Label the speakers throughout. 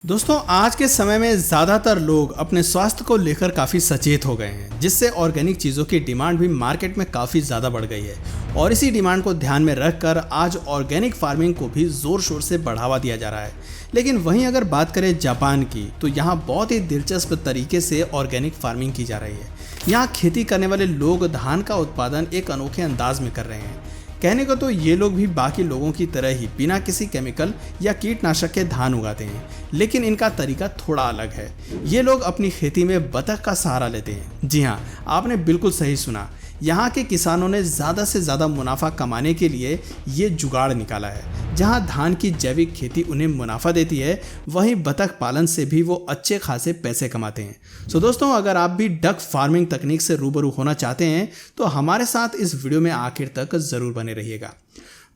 Speaker 1: दोस्तों आज के समय में ज़्यादातर लोग अपने स्वास्थ्य को लेकर काफ़ी सचेत हो गए हैं, जिससे ऑर्गेनिक चीज़ों की डिमांड भी मार्केट में काफ़ी ज़्यादा बढ़ गई है। और इसी डिमांड को ध्यान में रखकर आज ऑर्गेनिक फार्मिंग को भी ज़ोर शोर से बढ़ावा दिया जा रहा है। लेकिन वहीं अगर बात करें जापान की, तो यहाँ बहुत ही दिलचस्प तरीके से ऑर्गेनिक फार्मिंग की जा रही है। यहाँ खेती करने वाले लोग धान का उत्पादन एक अनोखे अंदाज में कर रहे हैं। कहने को तो ये लोग भी बाकी लोगों की तरह ही बिना किसी केमिकल या कीटनाशक के धान उगाते हैं, लेकिन इनका तरीका थोड़ा अलग है। ये लोग अपनी खेती में बतख का सहारा लेते हैं। जी हाँ, आपने बिल्कुल सही सुना। यहाँ के किसानों ने ज़्यादा से ज़्यादा मुनाफा कमाने के लिए ये जुगाड़ निकाला है। जहाँ धान की जैविक खेती उन्हें मुनाफा देती है, वहीं बतख पालन से भी वो अच्छे खासे पैसे कमाते हैं। सो दोस्तों, अगर आप भी डक फार्मिंग तकनीक से रूबरू होना चाहते हैं तो हमारे साथ इस वीडियो में आखिर तक ज़रूर बने रहिएगा।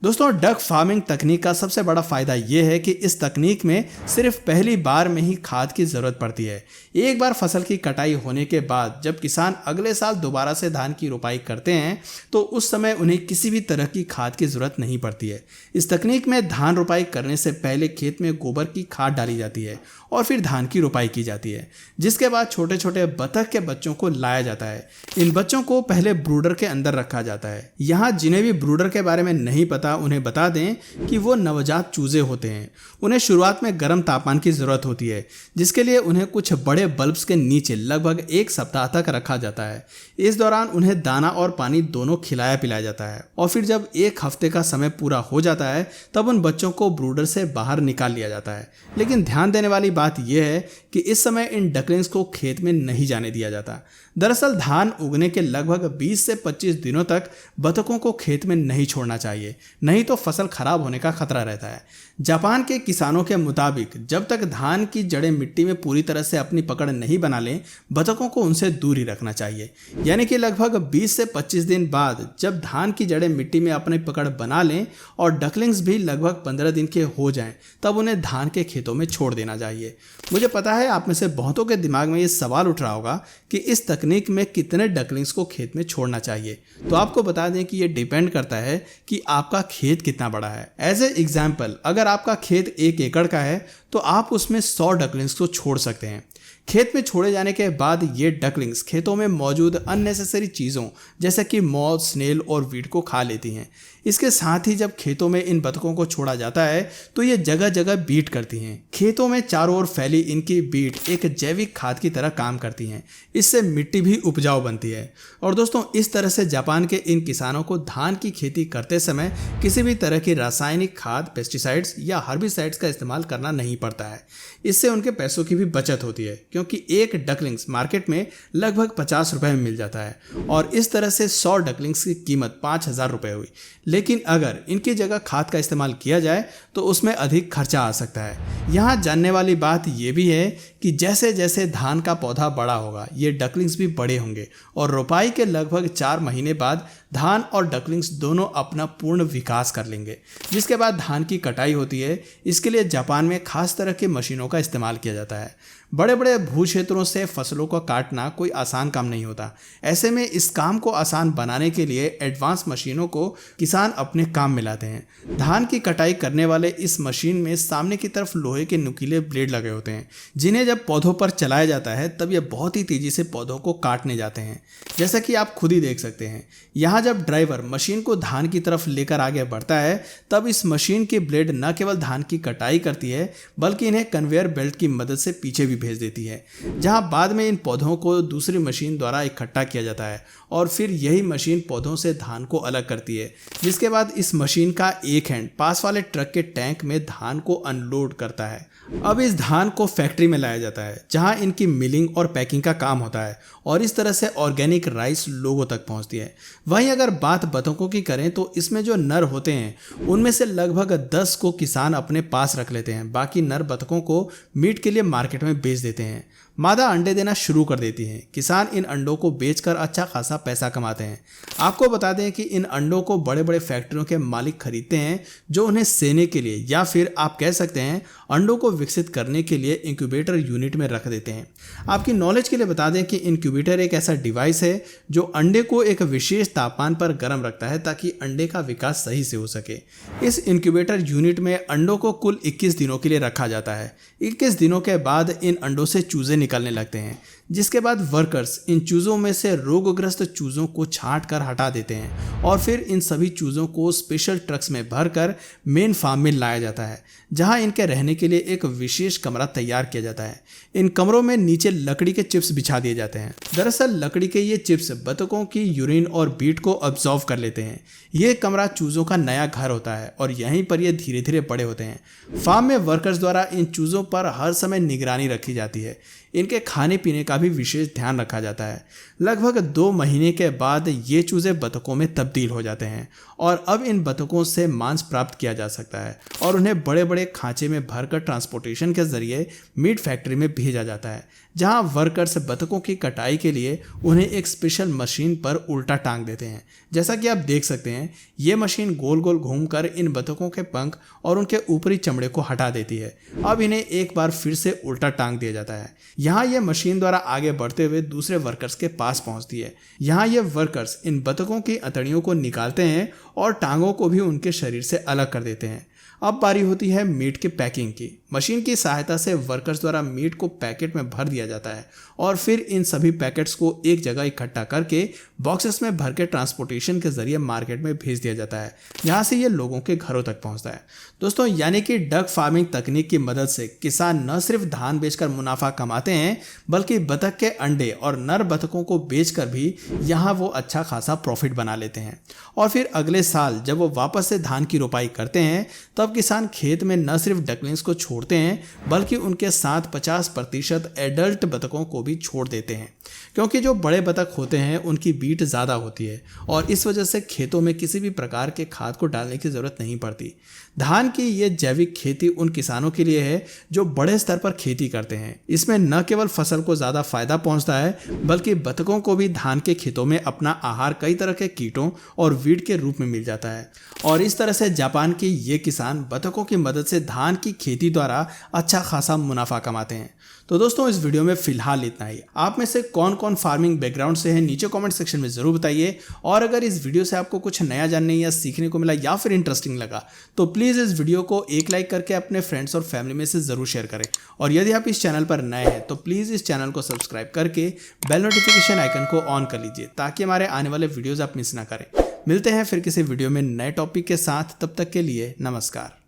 Speaker 1: दोस्तों, डक फार्मिंग तकनीक का सबसे बड़ा फ़ायदा ये है कि इस तकनीक में सिर्फ पहली बार में ही खाद की ज़रूरत पड़ती है। एक बार फसल की कटाई होने के बाद जब किसान अगले साल दोबारा से धान की रोपाई करते हैं तो उस समय उन्हें किसी भी तरह की खाद की ज़रूरत नहीं पड़ती है। इस तकनीक में धान रोपाई करने से पहले खेत में गोबर की खाद डाली जाती है और फिर धान की रोपाई की जाती है, जिसके बाद छोटे छोटे बतख के बच्चों को लाया जाता है। इन बच्चों को पहले ब्रूडर के अंदर रखा जाता है। यहाँ जिन्हें भी ब्रूडर के बारे में नहीं पता, उन्हें बता दें कि वो नवजात चूजे होते हैं। उन्हें शुरुआत में गर्म तापमान की ज़रूरत होती है, जिसके लिए उन्हें कुछ बड़े बल्ब्स के नीचे लगभग 1 सप्ताह तक रखा जाता है। इस दौरान उन्हें दाना और पानी दोनों खिलाया पिलाया जाता है और फिर जब 1 हफ्ते का समय पूरा हो जाता है तब उन बच्चों को ब्रूडर से बाहर निकाल लिया जाता है। लेकिन ध्यान देने वाली बात यह है कि इस समय इन डकलिंग्स को खेत में नहीं जाने दिया जाता। दरअसल धान उगने के लगभग 20 से 25 दिनों तक बतखों को खेत में नहीं छोड़ना चाहिए, नहीं तो फसल खराब होने का खतरा रहता है। जापान के किसानों के मुताबिक जब तक धान की जड़ें मिट्टी में पूरी तरह से अपनी पकड़ नहीं बना लें, बतखों को उनसे दूर ही रखना चाहिए। यानी कि लगभग 20 से 25 दिन बाद जब धान की जड़ें मिट्टी में अपनी पकड़ बना लें और डकलिंग्स भी लगभग 15 दिन के हो जाएं, तब उन्हें धान के खेतों में छोड़ देना चाहिए। मुझे पता है आप में से बहुतों के दिमाग में ये सवाल उठ रहा होगा कि इस तकनीक में कितने डकलिंग्स को खेत में छोड़ना चाहिए। तो आपको बता दें कि ये डिपेंड करता है कि आपका खेत कितना बड़ा है। एज ए एग्जाम्पल, अगर आपका खेत 1 एकड़ का है तो आप उसमें 100 डकलिंग्स को छोड़ सकते हैं। खेत में छोड़े जाने के बाद ये डकलिंग्स खेतों में मौजूद अननेसेसरी चीज़ों जैसे कि मॉथ, स्नेल और वीड को खा लेती हैं। इसके साथ ही जब खेतों में इन बतखों को छोड़ा जाता है तो ये जगह जगह बीट करती हैं। खेतों में चारों ओर फैली इनकी बीट एक जैविक खाद की तरह काम करती हैं। इससे मिट्टी भी उपजाऊ बनती है। और दोस्तों, इस तरह से जापान के इन किसानों को धान की खेती करते समय किसी भी तरह की रासायनिक खाद, पेस्टिसाइड्स या हर्बिसाइड्स का इस्तेमाल करना नहीं पड़ता है। इससे उनके पैसों की भी बचत होती है, क्योंकि एक डकलिंग्स मार्केट में लगभग 50 रुपये में मिल जाता है और इस तरह से 100 डकलिंग्स की कीमत 5000 रुपये हुई। लेकिन अगर इनकी जगह खाद का इस्तेमाल किया जाए तो उसमें अधिक खर्चा आ सकता है। यहाँ जानने वाली बात यह भी है कि जैसे जैसे धान का पौधा बड़ा होगा, ये डकलिंग्स भी बड़े होंगे और रोपाई के लगभग 4 महीने बाद धान और डकलिंग्स दोनों अपना पूर्ण विकास कर लेंगे, जिसके बाद धान की कटाई होती है। इसके लिए जापान में खास तरह की मशीनों का इस्तेमाल किया जाता है। बड़े बड़े भू क्षेत्रों से फसलों को काटना कोई आसान काम नहीं होता। ऐसे में इस काम को आसान बनाने के लिए एडवांस मशीनों को किसान अपने काम में लाते हैं। धान की कटाई करने वाले इस मशीन में सामने की तरफ लोहे के नुकीले ब्लेड लगे होते हैं, जिन्हें जब पौधों पर चलाया जाता है तब ये बहुत ही तेजी से पौधों को काटने जाते हैं, जैसा कि आप खुद ही देख सकते हैं। यहाँ जब ड्राइवर मशीन को धान की तरफ लेकर आगे बढ़ता है तब इस मशीन की ब्लेड न केवल धान की कटाई करती है बल्कि इन्हें कन्वेयर बेल्ट की मदद से पीछे भी भेज देती है, जहां बाद में इन पौधों को दूसरी मशीन द्वारा इकट्ठा किया जाता है और फिर यही मशीन पौधों से धान को अलग करती है, जिसके बाद इस मशीन का एक हैंड पास वाले ट्रक के टैंक में धान को अनलोड करता है। अब इस धान को फैक्ट्री में लाया जाता है, जहां इनकी मिलिंग और पैकिंग का काम होता है और इस तरह से ऑर्गेनिक राइस लोगों तक पहुंचती है। वहीं अगर बात बतखों की करें तो इसमें जो नर होते हैं उनमें से लगभग 10 को किसान अपने पास रख लेते हैं। बाकी नर बतखों को मीट के लिए मार्केट में बेच देते हैं। मादा अंडे देना शुरू कर देती हैं। किसान इन अंडों को बेचकर अच्छा खासा पैसा कमाते हैं। आपको बता दें कि इन अंडों को बड़े बड़े फैक्ट्रियों के मालिक खरीदते हैं जो उन्हें सेने के लिए या फिर आप कह सकते हैं अंडों को विकसित करने के लिए इंक्यूबेटर यूनिट में रख देते हैं। आपकी नॉलेज के लिए बता दें कि इंक्यूबेटर एक ऐसा डिवाइस है जो अंडे को एक विशेष तापमान पर गर्म रखता है ताकि अंडे का विकास सही से हो सके। इस इंक्यूबेटर यूनिट में अंडों को कुल 21 दिनों के लिए रखा जाता है। 21 दिनों के बाद इन अंडों से चूजे निकलने लगते हैं, जिसके बाद वर्कर्स इन चूजों में से रोगग्रस्त चूजों को छांट कर हटा देते हैं और फिर इन सभी चूजों को स्पेशल ट्रक्स में भरकर मेन फार्म में लाया जाता है, जहां इनके रहने के लिए एक विशेष कमरा तैयार किया जाता है। इन कमरों में नीचे लकड़ी के चिप्स बिछा दिए जाते हैं। दरअसल लकड़ी के ये चिप्स बतखों की यूरिन और बीट को अब्जॉर्व कर लेते हैं। ये कमरा चूजों का नया घर होता है और यहीं पर ये धीरे धीरे बड़े होते हैं। फार्म में वर्कर्स द्वारा इन चूजों पर हर समय निगरानी रखी जाती है। इनके खाने पीने का भी विशेष ध्यान रखा जाता है। लगभग 2 महीने के बाद ये चूजे बतखों में तब्दील हो जाते हैं और अब इन बतखों से मांस प्राप्त किया जा सकता है और उन्हें बड़े बड़े खांचे में भरकर ट्रांसपोर्टेशन के जरिए मीट फैक्ट्री में भेजा जाता है, जहां वर्कर्स बतखों की कटाई के लिए उन्हें एक स्पेशल मशीन पर उल्टा टांग देते हैं। जैसा कि आप देख सकते हैं, ये मशीन गोल गोल घूमकर इन बतखों के पंख और उनके ऊपरी चमड़े को हटा देती है। अब इन्हें एक बार फिर से उल्टा टांग दिया जाता है। यहाँ यह मशीन द्वारा आगे बढ़ते हुए दूसरे वर्कर्स के पास पहुंचती है। यहाँ ये वर्कर्स इन बतखों की अतड़ियों को निकालते हैं और टांगों को भी उनके शरीर से अलग कर देते हैं। अब बारी होती है मीट की पैकिंग की। मशीन की सहायता से वर्कर्स द्वारा मीट को पैकेट में भर दिया जाता है और फिर इन सभी पैकेट्स को एक जगह इकट्ठा करके बॉक्सेस में भर के ट्रांसपोर्टेशन के जरिए मार्केट में भेज दिया जाता है, जहां से ये लोगों के घरों तक पहुंचता है। दोस्तों, यानी कि डक फार्मिंग तकनीक की मदद से किसान न सिर्फ धान बेचकर मुनाफा कमाते हैं, बल्कि बतख के अंडे और नर बतखों को बेचकर भी यहाँ वो अच्छा खासा प्रॉफिट बना लेते हैं। और फिर अगले साल जब वो वापस से धान की रोपाई करते हैं, तब किसान खेत में न सिर्फ डकलिंग्स को छोड़ते हैं, बल्कि उनके साथ 50% एडल्ट बतखों को भी छोड़ देते हैं, क्योंकि जो बड़े बतख होते हैं उनकी बीट ज़्यादा होती है और इस वजह से खेतों में किसी भी प्रकार के खाद को डालने की ज़रूरत नहीं पड़ती। धान की ये जैविक खेती उन किसानों के लिए है जो बड़े स्तर पर खेती करते हैं। इसमें न केवल फसल को ज़्यादा फायदा पहुंचता है, बल्कि बतखों को भी धान के खेतों में अपना आहार कई तरह के कीटों और वीड के रूप में मिल जाता है। और इस तरह से जापान के ये किसान बतखों की मदद से धान की खेती द्वारा अच्छा खासा मुनाफा कमाते हैं। तो दोस्तों, इस वीडियो में फिलहाल इतना ही। आप में से कौन कौन फार्मिंग बैकग्राउंड से हैं, नीचे कमेंट सेक्शन में ज़रूर बताइए। और अगर इस वीडियो से आपको कुछ नया जानने या सीखने को मिला या फिर इंटरेस्टिंग लगा, तो प्लीज़ इस वीडियो को एक लाइक करके अपने फ्रेंड्स और फैमिली में से ज़रूर शेयर करें। और यदि आप इस चैनल पर नए हैं तो प्लीज़ इस चैनल को सब्सक्राइब करके बेल नोटिफिकेशन आइकन को ऑन कर लीजिए, ताकि हमारे आने वाले वीडियोज़ आप मिस ना करें। मिलते हैं फिर किसी वीडियो में नए टॉपिक के साथ। तब तक के लिए नमस्कार।